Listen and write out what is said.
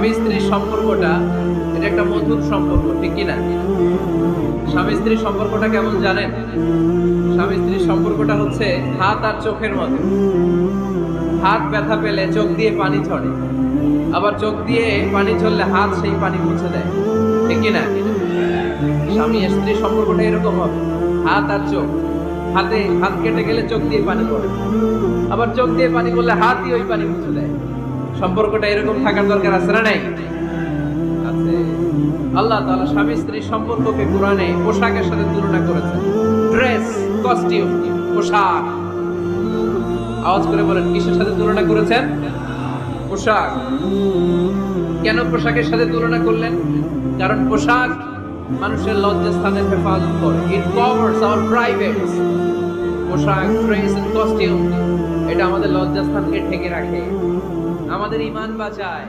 স্বামী স্ত্রীর সম্পর্কটা এটা একটা মধুর সম্পর্ক, ঠিক কিনা? স্বামী স্ত্রীর সম্পর্কটা কেমন জানেন? স্বামী স্ত্রীর সম্পর্কটা হচ্ছে হাত আর চোখের মতো। হাত ব্যথা পেলে চোখ দিয়ে পানি ঝরে, আবার চোখ দিয়ে পানি ঝরলে হাত সেই পানি মুছে দেয়, ঠিক কিনা? স্বামী স্ত্রীর সম্পর্কটা এরকম হবে, হাত আর চোখ। হাত কেটে গেলে চোখ দিয়ে পানি পড়ে, আবার চোখ দিয়ে পানি পড়লে হাতই ওই পানি মুছে দেয়। সম্পর্কটা এরকম থাকার দরকার আছে না নাই? আছে। আল্লাহ তাআলা স্বামী স্ত্রীর সম্পর্ককে কোরআনে পোশাকের সাথে তুলনা করেছেন। ড্রেস, কস্টিউম, পোশাক। আওয়াজ করে বলেন, কিসের সাথে তুলনা করেছেন? পোশাক। কেন পোশাকের সাথে তুলনা করলেন? কারণ পোশাক মানুষের লজ্জাস্থানের হেফাজত করে। ইট কভারস আওয়ার প্রাইভেটস। পোশাক, ড্রেস এন্ড কস্টিউম এটা আমাদের লজ্জাস্থানকে ঢেকে রাখে, আমাদের ঈমান বাঁচায়।